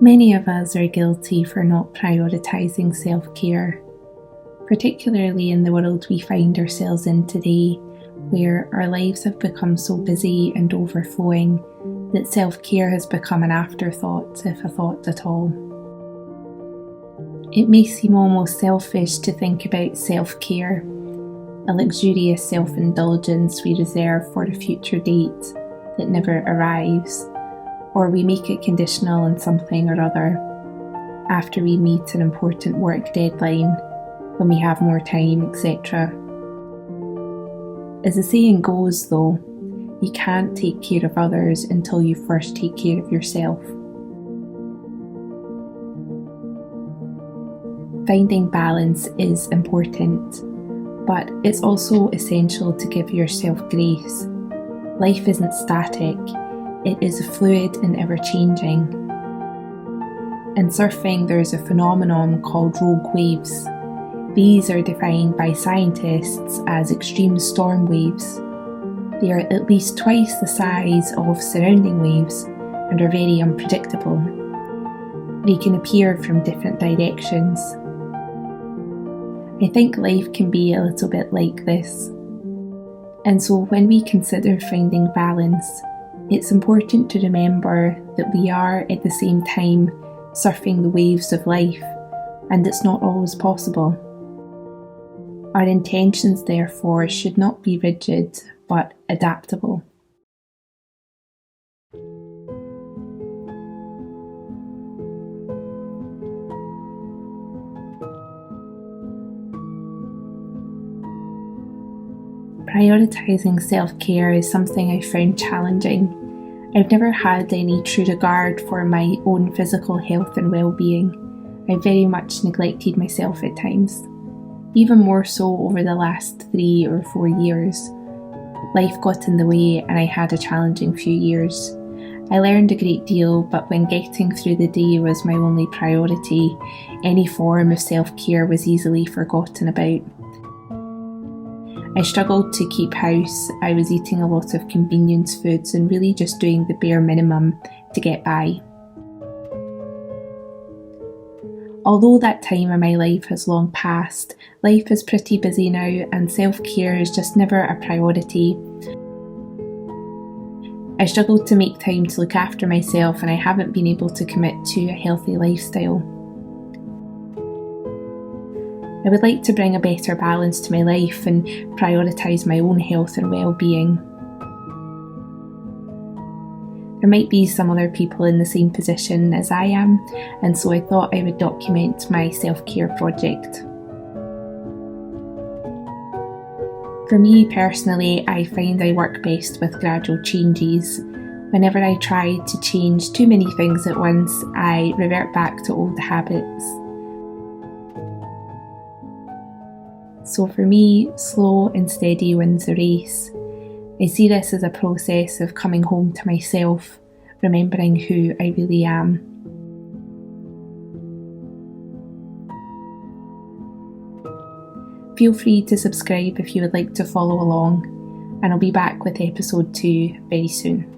Many of us are guilty for not prioritising self-care, particularly in the world we find ourselves in today, where our lives have become so busy and overflowing that self-care has become an afterthought, if a thought at all. It may seem almost selfish to think about self-care, a luxurious self-indulgence we reserve for a future date that never arrives, or we make it conditional on something or other after we meet an important work deadline, when we have more time, etc. As the saying goes though, you can't take care of others until you first take care of yourself. Finding balance is important, but it's also essential to give yourself grace. Life isn't static, it is fluid and ever-changing. In surfing, there's a phenomenon called rogue waves. These are defined by scientists as extreme storm waves. They are at least twice the size of surrounding waves and are very unpredictable. They can appear from different directions. I think life can be a little bit like this. And so when we consider finding balance, it's important to remember that we are at the same time surfing the waves of life, and it's not always possible. Our intentions, therefore, should not be rigid but adaptable. Prioritising self-care is something I found challenging. I've never had any true regard for my own physical health and well-being. I very much neglected myself at times, even more so over the last 3 or 4 years. Life got in the way and I had a challenging few years. I learned a great deal, but when getting through the day was my only priority, any form of self-care was easily forgotten about. I struggled to keep house. I was eating a lot of convenience foods and really just doing the bare minimum to get by. Although that time in my life has long passed, life is pretty busy now and self-care is just never a priority. I struggled to make time to look after myself and I haven't been able to commit to a healthy lifestyle. I would like to bring a better balance to my life and prioritise my own health and well-being. There might be some other people in the same position as I am, and so I thought I would document my self-care project. For me personally, I find I work best with gradual changes. Whenever I try to change too many things at once, I revert back to old habits. So for me, slow and steady wins the race. I see this as a process of coming home to myself, remembering who I really am. Feel free to subscribe if you would like to follow along, and I'll be back with episode 2 very soon.